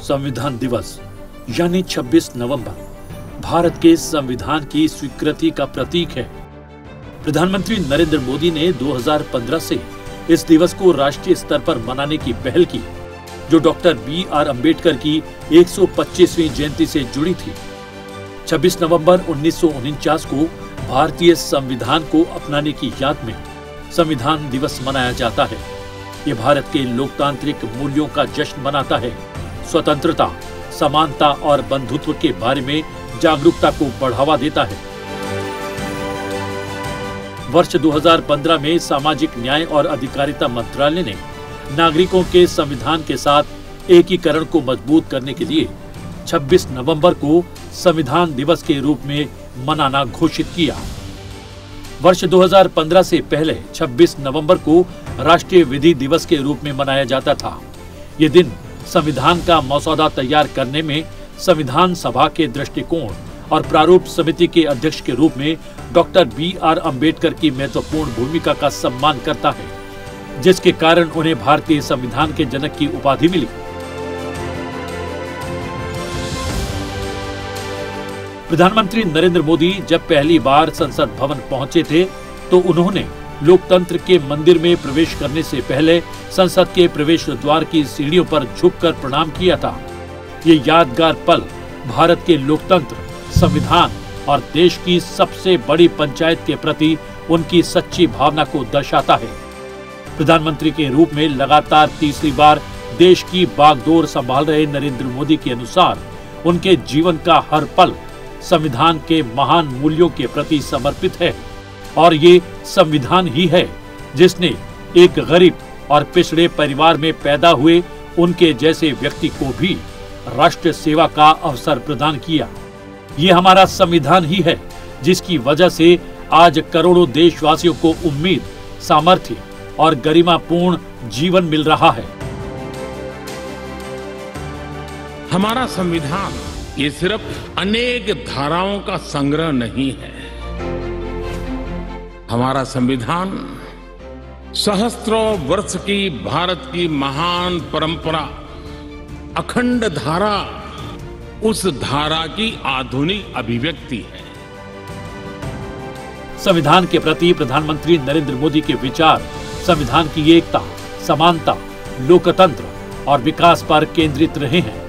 संविधान दिवस यानी 26 नवंबर भारत के संविधान की स्वीकृति का प्रतीक है। प्रधानमंत्री नरेंद्र मोदी ने 2015 से इस दिवस को राष्ट्रीय स्तर पर मनाने की पहल की, जो डॉक्टर बी.आर. अम्बेडकर की 125वीं जयंती से जुड़ी थी। 26 नवंबर 1949 को भारतीय संविधान को अपनाने की याद में संविधान दिवस मनाया जाता है। ये भारत के लोकतांत्रिक मूल्यों का जश्न मनाता है, स्वतंत्रता, समानता और बंधुत्व के बारे में जागरूकता को बढ़ावा देता है। वर्ष 2015 में सामाजिक न्याय और अधिकारिता मंत्रालय ने नागरिकों के संविधान के साथ एकीकरण को मजबूत करने के लिए 26 नवंबर को संविधान दिवस के रूप में मनाना घोषित किया। वर्ष 2015 से पहले 26 नवंबर को राष्ट्रीय विधि दिवस के रूप में मनाया जाता था। ये दिन संविधान का मसौदा तैयार करने में संविधान सभा के दृष्टिकोण और प्रारूप समिति के अध्यक्ष के रूप में डॉक्टर बी.आर. अम्बेडकर की महत्वपूर्ण भूमिका का सम्मान करता है, जिसके कारण उन्हें भारतीय संविधान के जनक की उपाधि मिली। प्रधानमंत्री नरेंद्र मोदी जब पहली बार संसद भवन पहुंचे थे तो उन्होंने लोकतंत्र के मंदिर में प्रवेश करने से पहले संसद के प्रवेश द्वार की सीढ़ियों पर झुककर प्रणाम किया था। ये यादगार पल भारत के लोकतंत्र, संविधान और देश की सबसे बड़ी पंचायत के प्रति उनकी सच्ची भावना को दर्शाता है। प्रधानमंत्री के रूप में लगातार तीसरी बार देश की बागडोर संभाल रहे नरेंद्र मोदी के अनुसार उनके जीवन का हर पल संविधान के महान मूल्यों के प्रति समर्पित है और ये संविधान ही है जिसने एक गरीब और पिछड़े परिवार में पैदा हुए उनके जैसे व्यक्ति को भी राष्ट्र सेवा का अवसर प्रदान किया। ये हमारा संविधान ही है जिसकी वजह से आज करोड़ों देशवासियों को उम्मीद, सामर्थ्य और गरिमापूर्ण जीवन मिल रहा है। हमारा संविधान ये सिर्फ अनेक धाराओं का संग्रह नहीं है। हमारा संविधान सहस्त्रों वर्ष की भारत की महान परंपरा, अखंड धारा, उस धारा की आधुनिक अभिव्यक्ति है। संविधान के प्रति प्रधानमंत्री नरेंद्र मोदी के विचार संविधान की एकता, समानता, लोकतंत्र और विकास पर केंद्रित रहे हैं।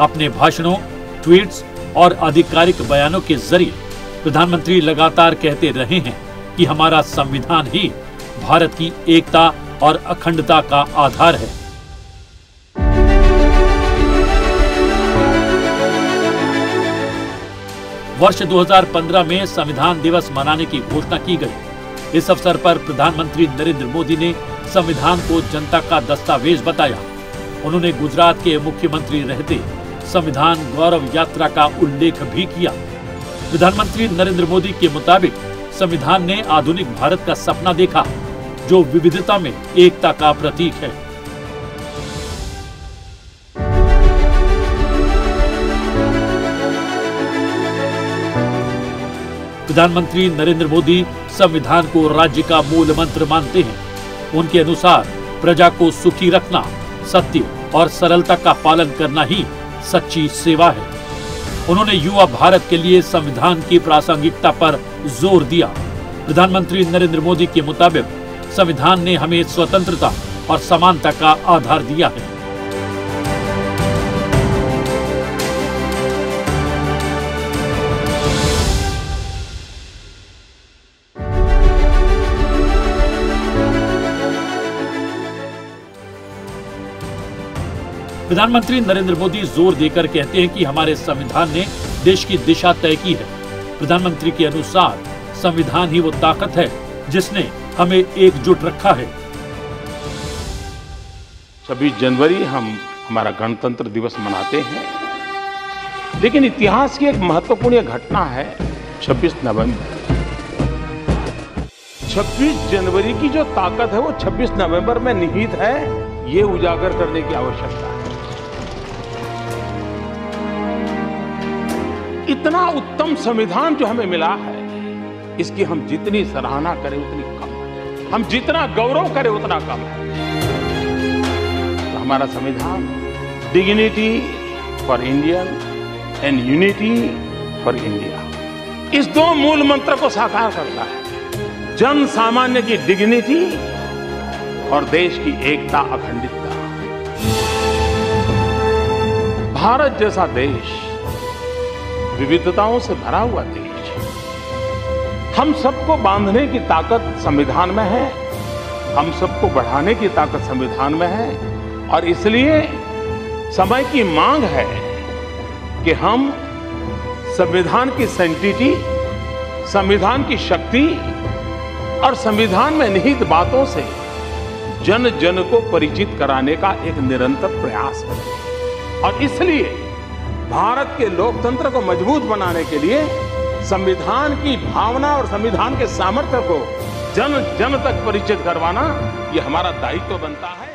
अपने भाषणों, ट्वीट्स और आधिकारिक बयानों के जरिए प्रधानमंत्री लगातार कहते रहे हैं कि हमारा संविधान ही भारत की एकता और अखंडता का आधार है। वर्ष 2015 में संविधान दिवस मनाने की घोषणा की गई। इस अवसर पर प्रधानमंत्री नरेंद्र मोदी ने संविधान को जनता का दस्तावेज बताया। उन्होंने गुजरात के मुख्यमंत्री रहते संविधान गौरव यात्रा का उल्लेख भी किया। प्रधानमंत्री नरेंद्र मोदी के मुताबिक संविधान ने आधुनिक भारत का सपना देखा, जो विविधता में एकता का प्रतीक है। प्रधानमंत्री नरेंद्र मोदी संविधान को राज्य का मूल मंत्र मानते हैं। उनके अनुसार प्रजा को सुखी रखना, सत्य और सरलता का पालन करना ही सच्ची सेवा है। उन्होंने युवा भारत के लिए संविधान की प्रासंगिकता पर जोर दिया। प्रधानमंत्री नरेंद्र मोदी के मुताबिक संविधान ने हमें स्वतंत्रता और समानता का आधार दिया है। प्रधानमंत्री नरेंद्र मोदी जोर देकर कहते हैं कि हमारे संविधान ने देश की दिशा तय की है। प्रधानमंत्री के अनुसार संविधान ही वो ताकत है जिसने हमें एकजुट रखा है। 26 जनवरी हम हमारा गणतंत्र दिवस मनाते हैं, लेकिन इतिहास की एक महत्वपूर्ण घटना है 26 नवंबर। 26 जनवरी की जो ताकत है वो 26 नवंबर में निहित है, ये उजागर करने की आवश्यकता है। इतना उत्तम संविधान जो हमें मिला है, इसकी हम जितनी सराहना करें उतनी कम है, हम जितना गौरव करें उतना कम है। तो हमारा संविधान dignity, for Indian and unity for India. इस दो मूल मंत्र को साकार करता है, जन सामान्य की डिग्निटी और देश की एकता अखंडितता। भारत जैसा देश, विविधताओं से भरा हुआ देश, हम सबको बांधने की ताकत संविधान में है, हम सबको बढ़ाने की ताकत संविधान में है, और इसलिए समय की मांग है कि हम संविधान की सैंक्टिटी, संविधान की शक्ति और संविधान में निहित बातों से जन जन को परिचित कराने का एक निरंतर प्रयास है। और इसलिए भारत के लोकतंत्र को मजबूत बनाने के लिए संविधान की भावना और संविधान के सामर्थ्य को जन जन तक परिचित करवाना ये हमारा दायित्व बनता है।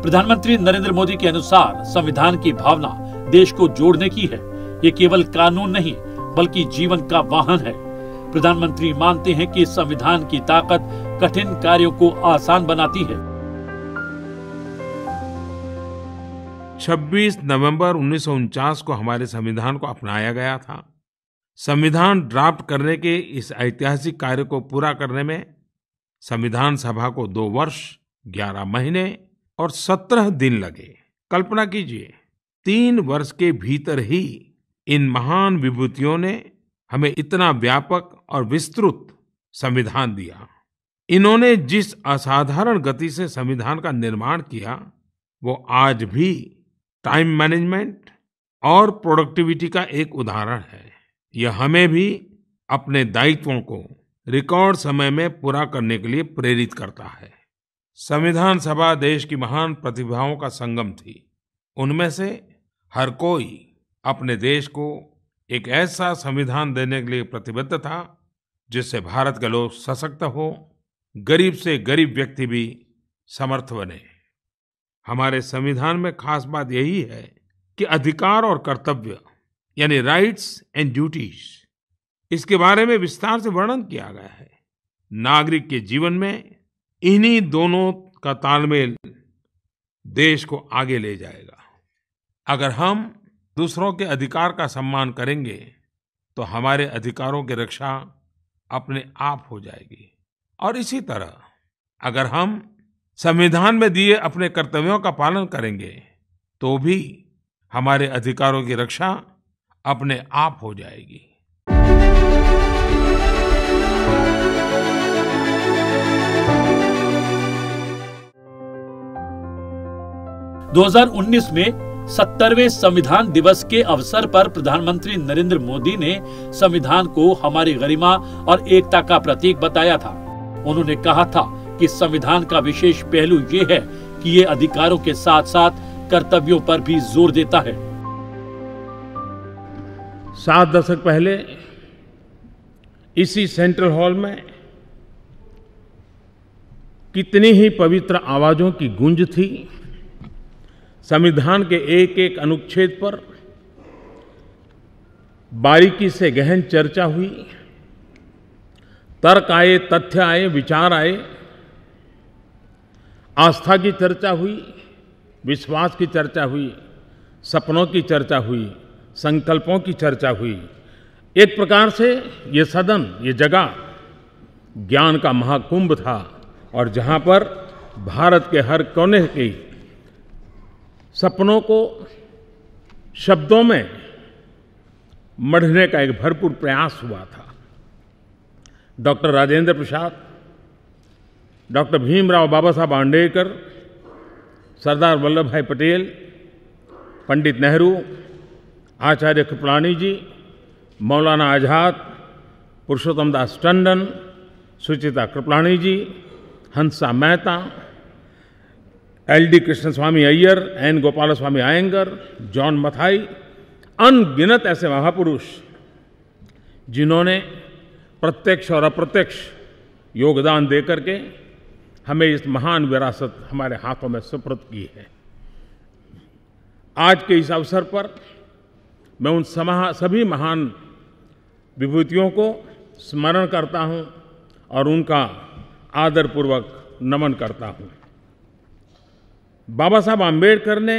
प्रधानमंत्री नरेंद्र मोदी के अनुसार संविधान की भावना देश को जोड़ने की है। ये केवल कानून नहीं बल्कि जीवन का वाहन है। प्रधानमंत्री मानते हैं कि संविधान की ताकत कठिन कार्यों को आसान बनाती है। 26 नवंबर 1949 को हमारे संविधान को अपनाया गया था। संविधान ड्राफ्ट करने के इस ऐतिहासिक कार्य को पूरा करने में संविधान सभा को 2 वर्ष 11 महीने और 17 दिन लगे। कल्पना कीजिए, 3 वर्ष के भीतर ही इन महान विभूतियों ने हमें इतना व्यापक और विस्तृत संविधान दिया। इन्होंने जिस असाधारण गति से संविधान का निर्माण किया, वो आज भी टाइम मैनेजमेंट और प्रोडक्टिविटी का एक उदाहरण है। यह हमें भी अपने दायित्वों को रिकॉर्ड समय में पूरा करने के लिए प्रेरित करता है। संविधान सभा देश की महान प्रतिभाओं का संगम थी। उनमें से हर कोई अपने देश को एक ऐसा संविधान देने के लिए प्रतिबद्ध था जिससे भारत के लोग सशक्त हो, गरीब से गरीब व्यक्ति भी समर्थ बने। हमारे संविधान में खास बात यही है कि अधिकार और कर्तव्य यानी राइट्स एंड ड्यूटीज, इसके बारे में विस्तार से वर्णन किया गया है। नागरिक के जीवन में इन्हीं दोनों का तालमेल देश को आगे ले जाएगा। अगर हम दूसरों के अधिकार का सम्मान करेंगे तो हमारे अधिकारों की रक्षा अपने आप हो जाएगी। और इसी तरह अगर हम संविधान में दिए अपने कर्तव्यों का पालन करेंगे तो भी हमारे अधिकारों की रक्षा अपने आप हो जाएगी। 2019 में 70वें संविधान दिवस के अवसर पर प्रधानमंत्री नरेंद्र मोदी ने संविधान को हमारी गरिमा और एकता का प्रतीक बताया था। उन्होंने कहा था कि संविधान का विशेष पहलू ये है कि ये अधिकारों के साथ साथ कर्तव्यों पर भी जोर देता है। 7 दशक पहले इसी सेंट्रल हॉल में कितनी ही पवित्र आवाजों की गूंज थी। संविधान के एक एक अनुच्छेद पर बारीकी से गहन चर्चा हुई, तर्क आए, तथ्य आए, विचार आए, आस्था की चर्चा हुई, विश्वास की चर्चा हुई, सपनों की चर्चा हुई, संकल्पों की चर्चा हुई। एक प्रकार से ये सदन, ये जगह ज्ञान का महाकुंभ था और जहां पर भारत के हर कोने के सपनों को शब्दों में मढ़ने का एक भरपूर प्रयास हुआ था। डॉक्टर राजेंद्र प्रसाद, डॉक्टर भीमराव बाबा साहब आम्बेडकर, सरदार वल्लभ भाई पटेल, पंडित नेहरू, आचार्य Kripalani ji, Maulana Azad, Purushottam Das Tandon, Sucheta Kripalani ji, Hansa Mehta, L D. Krishnaswami Ayyar, N. Gopalaswami Ayyangar, John Mathai, अनगिनत ऐसे महापुरुष जिन्होंने प्रत्यक्ष और अप्रत्यक्ष योगदान दे करके हमें इस महान विरासत हमारे हाथों में सुपुर्द की है। आज के इस अवसर पर मैं उन सभी महान विभूतियों को स्मरण करता हूं और उनका आदरपूर्वक नमन करता हूं। बाबा साहब आम्बेडकर ने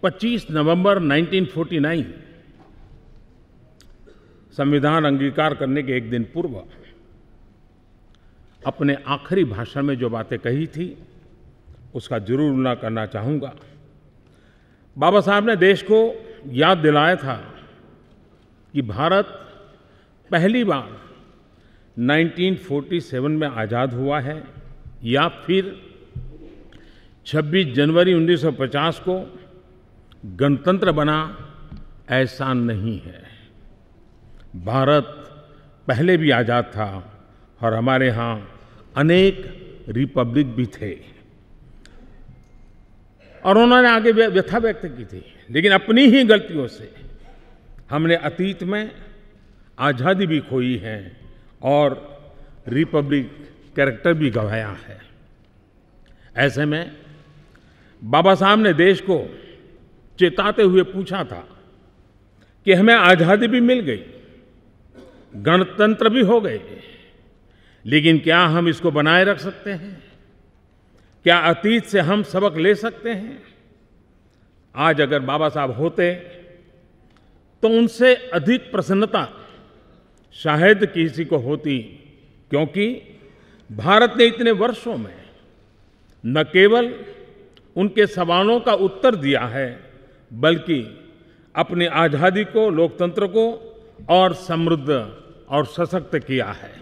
25 नवंबर 1949 संविधान अंगीकार करने के एक दिन पूर्व अपने आखिरी भाषण में जो बातें कही थी उसका जरूर उल्लेख करना चाहूँगा। बाबा साहब ने देश को याद दिलाया था कि भारत पहली बार 1947 में आज़ाद हुआ है या फिर 26 जनवरी 1950 को गणतंत्र बना, ऐसा नहीं है। भारत पहले भी आज़ाद था और हमारे यहाँ अनेक रिपब्लिक भी थे। और उन्होंने आगे व्यथा व्यक्त की थी, लेकिन अपनी ही गलतियों से हमने अतीत में आज़ादी भी खोई है और रिपब्लिक कैरेक्टर भी गंवाया है। ऐसे में बाबा साहब ने देश को चेताते हुए पूछा था कि हमें आज़ादी भी मिल गई, गणतंत्र भी हो गए, लेकिन क्या हम इसको बनाए रख सकते हैं? क्या अतीत से हम सबक ले सकते हैं? आज अगर बाबा साहब होते तो उनसे अधिक प्रसन्नता शायद किसी को होती, क्योंकि भारत ने इतने वर्षों में न केवल उनके सवालों का उत्तर दिया है, बल्कि अपनी आज़ादी को, लोकतंत्र को और समृद्ध और सशक्त किया है।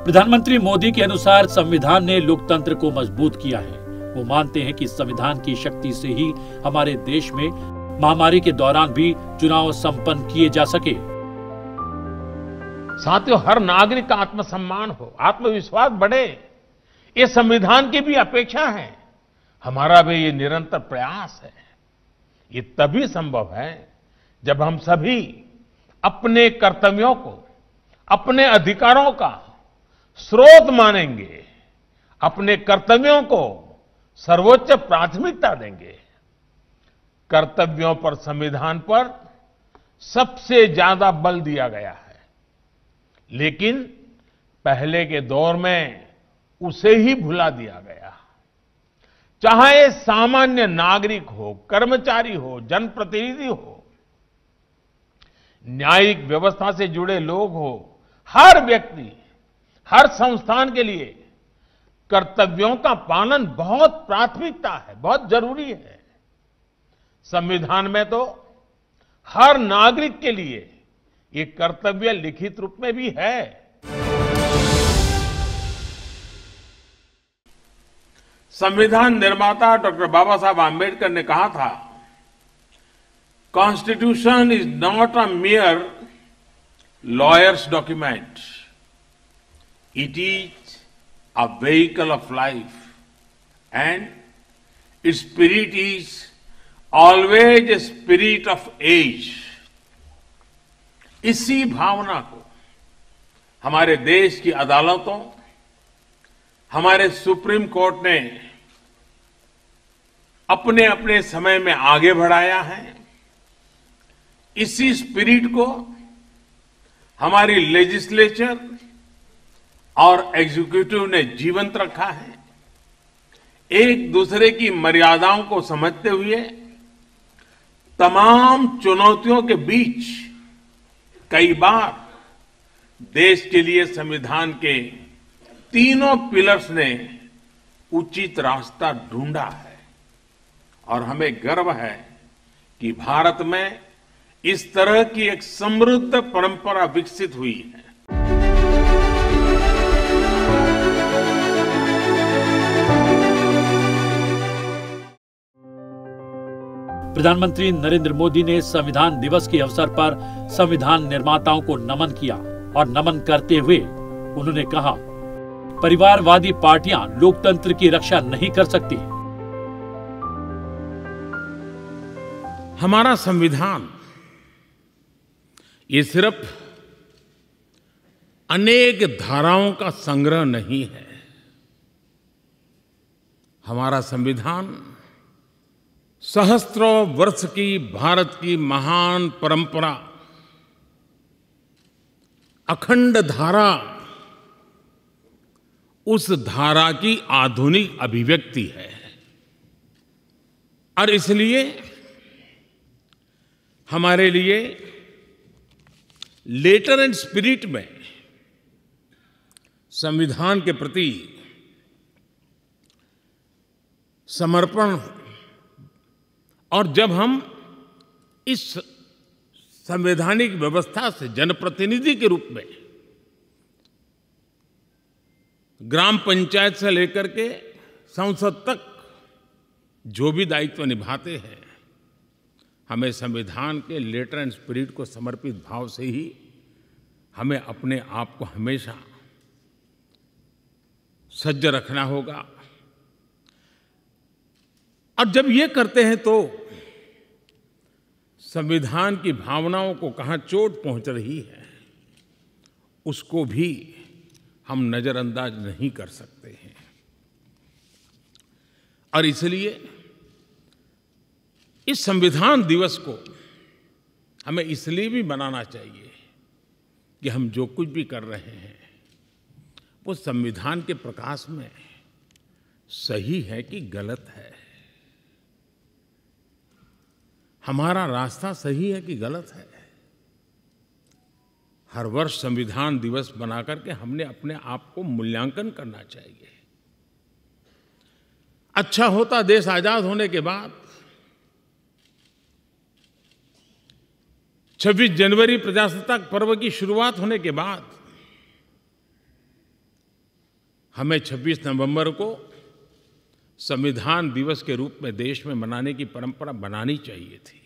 प्रधानमंत्री मोदी के अनुसार संविधान ने लोकतंत्र को मजबूत किया है। वो मानते हैं कि संविधान की शक्ति से ही हमारे देश में महामारी के दौरान भी चुनाव संपन्न किए जा सके। साथियों, हर नागरिक का आत्मसम्मान हो, आत्मविश्वास बढ़े, ये संविधान की भी अपेक्षा है। हमारा भी ये निरंतर प्रयास है। ये तभी संभव है जब हम सभी अपने कर्तव्यों को, अपने अधिकारों का स्रोत मानेंगे, अपने कर्तव्यों को सर्वोच्च प्राथमिकता देंगे। कर्तव्यों पर संविधान पर सबसे ज्यादा बल दिया गया है, लेकिन पहले के दौर में उसे ही भुला दिया गया। चाहे सामान्य नागरिक हो, कर्मचारी हो, जनप्रतिनिधि हो, न्यायिक व्यवस्था से जुड़े लोग हो, हर व्यक्ति, हर संस्थान के लिए कर्तव्यों का पालन बहुत प्राथमिकता है, बहुत जरूरी है। संविधान में तो हर नागरिक के लिए ये कर्तव्य लिखित रूप में भी है। संविधान निर्माता डॉक्टर बाबा साहब आम्बेडकर ने कहा था, constitution is not a mere lawyers' document, it is a vehicle of life and its spirit is always a spirit of age. इसी भावना को हमारे देश की अदालतों, हमारे सुप्रीम कोर्ट ने अपने अपने समय में आगे बढ़ाया है। इसी स्पिरिट को हमारी लेजिस्लेचर और एग्जीक्यूटिव ने जीवंत रखा है। एक दूसरे की मर्यादाओं को समझते हुए तमाम चुनौतियों के बीच कई बार देश के लिए संविधान के तीनों पिलर्स ने उचित रास्ता ढूंढा है और हमें गर्व है कि भारत में इस तरह की एक समृद्ध परंपरा विकसित हुई है। प्रधानमंत्री नरेंद्र मोदी ने संविधान दिवस के अवसर पर संविधान निर्माताओं को नमन किया और नमन करते हुए उन्होंने कहा, परिवारवादी पार्टियां लोकतंत्र की रक्षा नहीं कर सकती। हमारा संविधान ये सिर्फ अनेक धाराओं का संग्रह नहीं है। हमारा संविधान सहस्त्रों वर्ष की भारत की महान परंपरा, अखंड धारा, उस धारा की आधुनिक अभिव्यक्ति है। और इसलिए हमारे लिए लेटर एंड स्पिरिट में संविधान के प्रति समर्पण, और जब हम इस संवैधानिक व्यवस्था से जनप्रतिनिधि के रूप में ग्राम पंचायत से लेकर के संसद तक जो भी दायित्व निभाते हैं, हमें संविधान के लेटर एंड स्पिरिट को समर्पित भाव से ही हमें अपने आप को हमेशा सज्ज रखना होगा। और जब ये करते हैं तो संविधान की भावनाओं को कहाँ चोट पहुंच रही है, उसको भी हम नजरअंदाज नहीं कर सकते हैं। और इसलिए इस संविधान दिवस को हमें इसलिए भी मनाना चाहिए कि हम जो कुछ भी कर रहे हैं वो संविधान के प्रकाश में सही है कि गलत है, हमारा रास्ता सही है कि गलत है। हर वर्ष संविधान दिवस बना करके हमने अपने आप को मूल्यांकन करना चाहिए। अच्छा होता देश आजाद होने के बाद 26 जनवरी प्रजासत्ताक पर्व की शुरुआत होने के बाद हमें 26 नवंबर को संविधान दिवस के रूप में देश में मनाने की परंपरा बनानी चाहिए थी,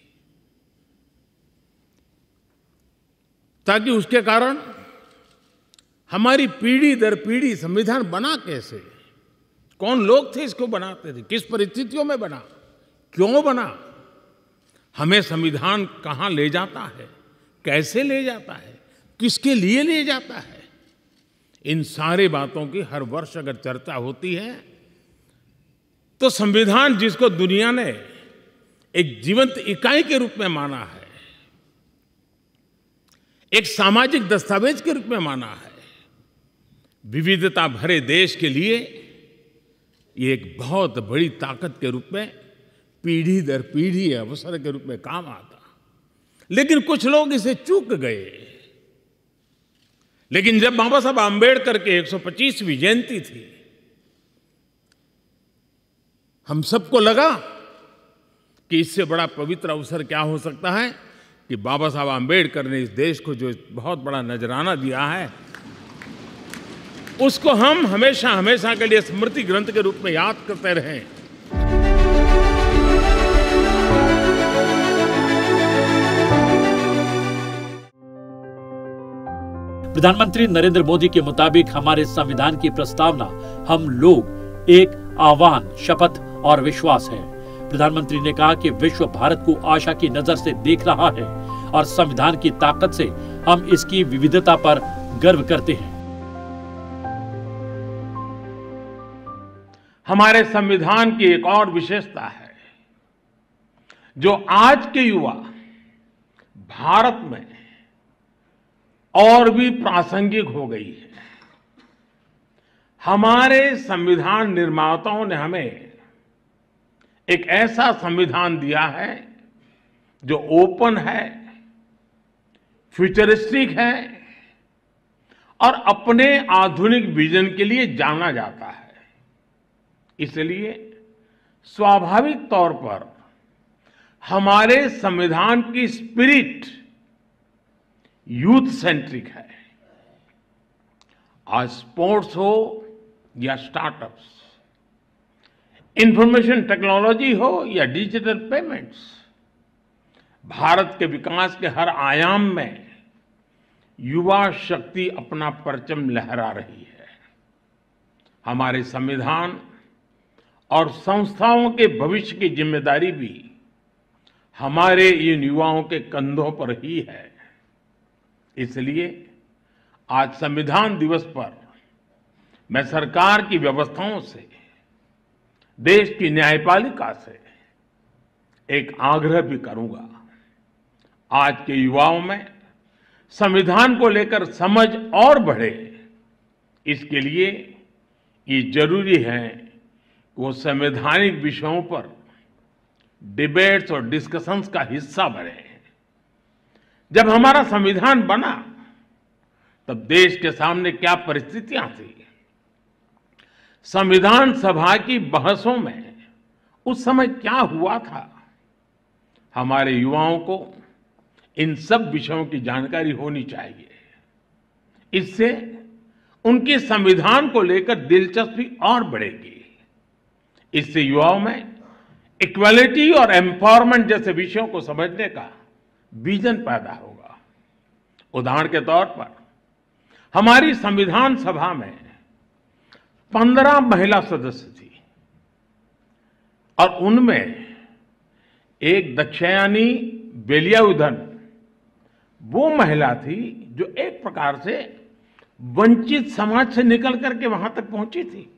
ताकि उसके कारण हमारी पीढ़ी दर पीढ़ी संविधान बना कैसे, कौन लोग थे इसको बनाते थे, किस परिस्थितियों में बना, क्यों बना, हमें संविधान कहाँ ले जाता है, कैसे ले जाता है, किसके लिए ले जाता है, इन सारी बातों की हर वर्ष अगर चर्चा होती है तो संविधान जिसको दुनिया ने एक जीवंत इकाई के रूप में माना है, एक सामाजिक दस्तावेज के रूप में माना है, विविधता भरे देश के लिए ये एक बहुत बड़ी ताकत के रूप में पीढ़ी दर पीढ़ी अवसर के रूप में काम आता। लेकिन कुछ लोग इसे चूक गए। लेकिन जब बाबा साहब आम्बेडकर के 125वीं जयंती थी, हम सबको लगा कि इससे बड़ा पवित्र अवसर क्या हो सकता है कि बाबा साहब आम्बेडकर ने इस देश को जो बहुत बड़ा नजराना दिया है उसको हम हमेशा हमेशा के लिए स्मृति ग्रंथ के रूप में याद करते रहें। प्रधानमंत्री नरेंद्र मोदी के मुताबिक हमारे संविधान की प्रस्तावना हम लोग एक आह्वान, शपथ और विश्वास है। प्रधानमंत्री ने कहा कि विश्व भारत को आशा की नजर से देख रहा है और संविधान की ताकत से हम इसकी विविधता पर गर्व करते हैं। हमारे संविधान की एक और विशेषता है जो आज के युवा भारत में और भी प्रासंगिक हो गई है। हमारे संविधान निर्माताओं ने हमें एक ऐसा संविधान दिया है जो ओपन है, फ्यूचरिस्टिक है और अपने आधुनिक विजन के लिए जाना जाता है। इसलिए स्वाभाविक तौर पर हमारे संविधान की स्पिरिट यूथ सेंट्रिक है। आज स्पोर्ट्स हो या स्टार्टअप्स, इंफॉर्मेशन टेक्नोलॉजी हो या डिजिटल पेमेंट्स, भारत के विकास के हर आयाम में युवा शक्ति अपना परचम लहरा रही है। हमारे संविधान और संस्थाओं के भविष्य की जिम्मेदारी भी हमारे इन युवाओं के कंधों पर ही है। इसलिए आज संविधान दिवस पर मैं सरकार की व्यवस्थाओं से देश की न्यायपालिका से एक आग्रह भी करूंगा। आज के युवाओं में संविधान को लेकर समझ और बढ़े, इसके लिए ये जरूरी है कि वो संवैधानिक विषयों पर डिबेट्स और डिस्कशंस का हिस्सा बने। जब हमारा संविधान बना तब देश के सामने क्या परिस्थितियां थी, संविधान सभा की बहसों में उस समय क्या हुआ था, हमारे युवाओं को इन सब विषयों की जानकारी होनी चाहिए। इससे उनकी संविधान को लेकर दिलचस्पी और बढ़ेगी। इससे युवाओं में इक्वालिटी और एम्पावरमेंट जैसे विषयों को समझने का विजन पैदा होगा। उदाहरण के तौर पर हमारी संविधान सभा में 15 महिला सदस्य थी और उनमें एक दक्षयानी वेलियाउधन वो महिला थी जो एक प्रकार से वंचित समाज से निकल करके वहां तक पहुंची थी।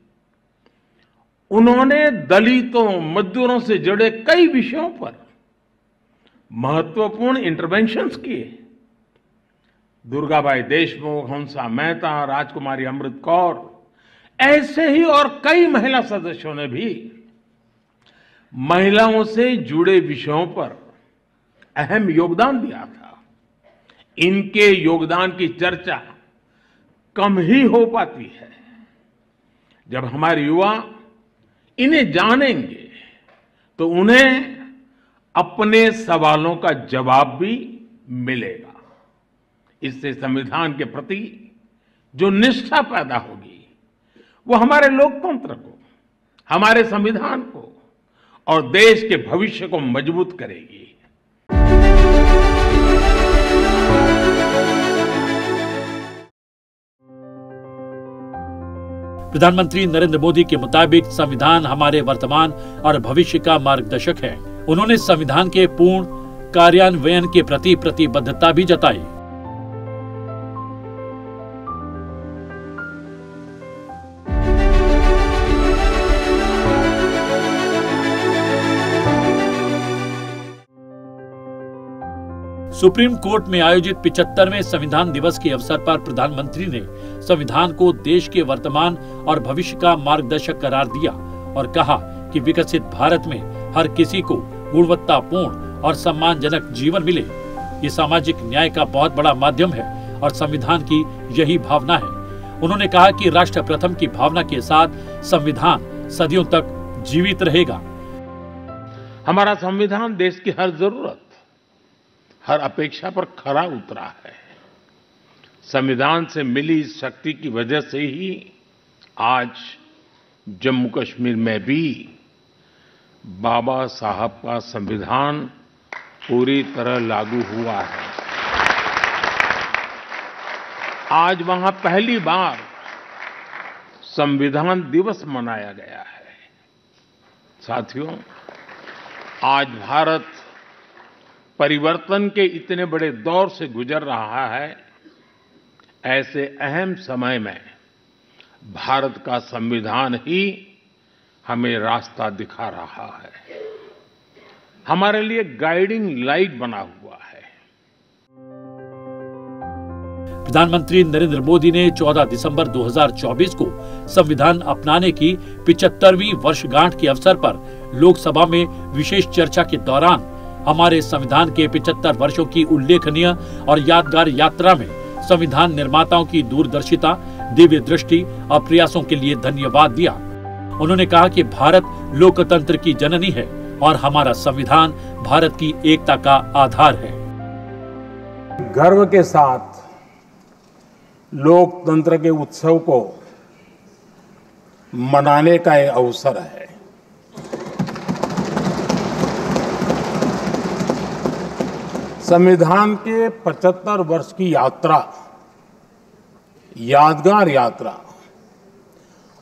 उन्होंने दलितों, मजदूरों से जुड़े कई विषयों पर महत्वपूर्ण इंटरवेंशंस किए। दुर्गाबाई देशमुख, हंसा मेहता, राजकुमारी अमृत कौर, ऐसे ही और कई महिला सदस्यों ने भी महिलाओं से जुड़े विषयों पर अहम योगदान दिया था। इनके योगदान की चर्चा कम ही हो पाती है। जब हमारे युवा इन्हें जानेंगे तो उन्हें अपने सवालों का जवाब भी मिलेगा। इससे संविधान के प्रति जो निष्ठा पैदा होगी वो हमारे लोकतंत्र को, हमारे संविधान को और देश के भविष्य को मजबूत करेगी। प्रधानमंत्री नरेंद्र मोदी के मुताबिक संविधान हमारे वर्तमान और भविष्य का मार्गदर्शक है। उन्होंने संविधान के पूर्ण कार्यान्वयन के प्रति प्रतिबद्धता भी जताई। सुप्रीम कोर्ट में आयोजित 75वें संविधान दिवस के अवसर पर प्रधानमंत्री ने संविधान को देश के वर्तमान और भविष्य का मार्गदर्शक करार दिया और कहा कि विकसित भारत में हर किसी को गुणवत्तापूर्ण और सम्मानजनक जीवन मिले, ये सामाजिक न्याय का बहुत बड़ा माध्यम है और संविधान की यही भावना है। उन्होंने कहा कि राष्ट्र प्रथम की भावना के साथ संविधान सदियों तक जीवित रहेगा। हमारा संविधान देश की हर जरूरत, हर अपेक्षा पर खरा उतरा है। संविधान से मिली इस शक्ति की वजह से ही आज जम्मू कश्मीर में भी बाबा साहब का संविधान पूरी तरह लागू हुआ है। आज वहां पहली बार संविधान दिवस मनाया गया है। साथियों, आज भारत परिवर्तन के इतने बड़े दौर से गुजर रहा है। ऐसे अहम समय में भारत का संविधान ही हमें रास्ता दिखा रहा है, हमारे लिए गाइडिंग लाइट बना हुआ है। प्रधानमंत्री नरेंद्र मोदी ने 14 दिसंबर 2024 को संविधान अपनाने की 75वीं वर्षगांठ के अवसर पर लोकसभा में विशेष चर्चा के दौरान हमारे संविधान के 75 वर्षों की उल्लेखनीय और यादगार यात्रा में संविधान निर्माताओं की दूरदर्शिता, दिव्य दृष्टि और प्रयासों के लिए धन्यवाद दिया। उन्होंने कहा कि भारत लोकतंत्र की जननी है और हमारा संविधान भारत की एकता का आधार है। गर्व के साथ लोकतंत्र के उत्सव को मनाने का एक अवसर है। संविधान के 75 वर्ष की यात्रा, यादगार यात्रा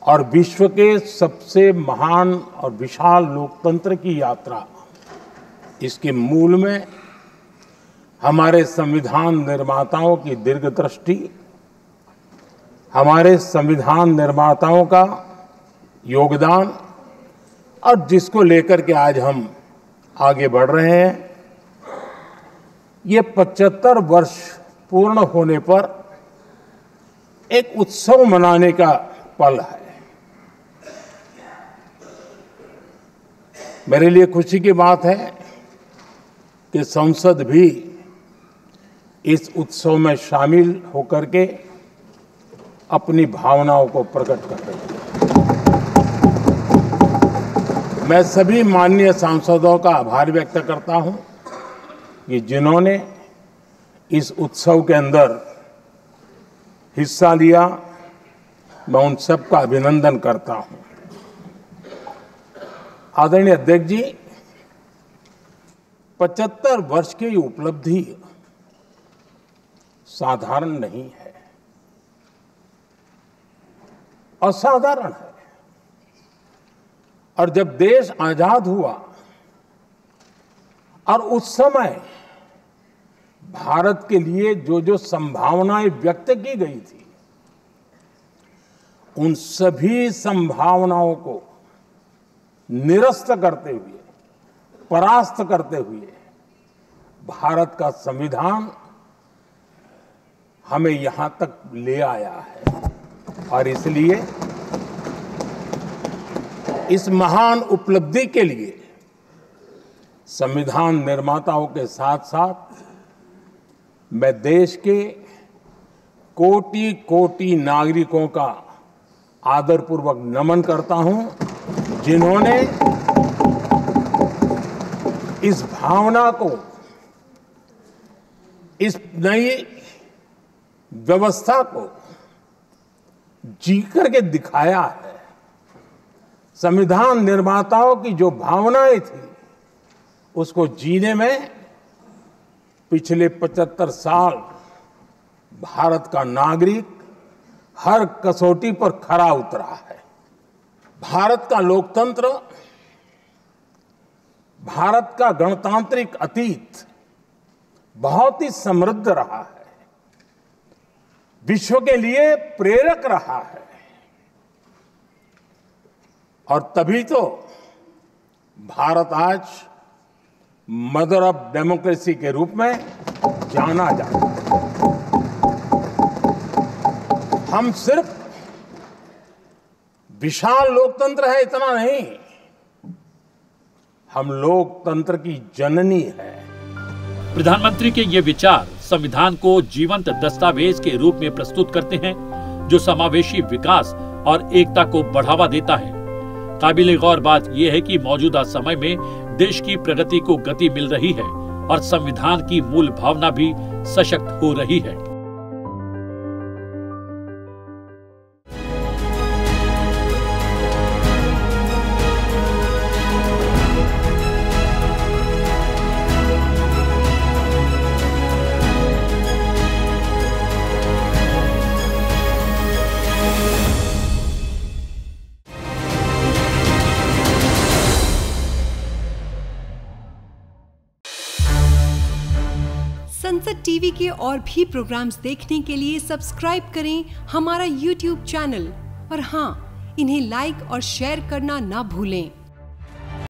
और विश्व के सबसे महान और विशाल लोकतंत्र की यात्रा, इसके मूल में हमारे संविधान निर्माताओं की दीर्घदृष्टि, हमारे संविधान निर्माताओं का योगदान और जिसको लेकर के आज हम आगे बढ़ रहे हैं, ये 75 वर्ष पूर्ण होने पर एक उत्सव मनाने का पल है। मेरे लिए खुशी की बात है कि संसद भी इस उत्सव में शामिल होकर के अपनी भावनाओं को प्रकट कर रही है। मैं सभी माननीय सांसदों का आभार व्यक्त करता हूं कि जिन्होंने इस उत्सव के अंदर हिस्सा लिया। मैं उन सबका अभिनंदन करता हूं। आदरणीय अध्यक्ष जी, 75 वर्ष की उपलब्धि साधारण नहीं है, असाधारण है। और जब देश आजाद हुआ और उस समय भारत के लिए जो जो संभावनाएं व्यक्त की गई थी, उन सभी संभावनाओं को निरस्त करते हुए, परास्त करते हुए भारत का संविधान हमें यहां तक ले आया है। और इसलिए इस महान उपलब्धि के लिए संविधान निर्माताओं के साथ साथ मैं देश के कोटि कोटि नागरिकों का आदरपूर्वक नमन करता हूं, जिन्होंने इस भावना को, इस नई व्यवस्था को जी करके दिखाया है। संविधान निर्माताओं की जो भावनाएं थी, उसको जीने में पिछले 75 साल भारत का नागरिक हर कसौटी पर खरा उतरा है। भारत का लोकतंत्र, भारत का गणतांत्रिक अतीत बहुत ही समृद्ध रहा है, विश्व के लिए प्रेरक रहा है। और तभी तो भारत आज मदर ऑफ डेमोक्रेसी के रूप में जाना जाता है। हम सिर्फ विशाल लोकतंत्र है इतना नहीं, हम लोकतंत्र की जननी है। प्रधानमंत्री के ये विचार संविधान को जीवंत दस्तावेज के रूप में प्रस्तुत करते हैं, जो समावेशी विकास और एकता को बढ़ावा देता है। काबिले गौर बात यह है कि मौजूदा समय में देश की प्रगति को गति मिल रही है और संविधान की मूल भावना भी सशक्त हो रही है। संसद टीवी के और भी प्रोग्राम्स देखने के लिए सब्सक्राइब करें हमारा YouTube चैनल और हाँ, इन्हें लाइक और शेयर करना ना भूलें।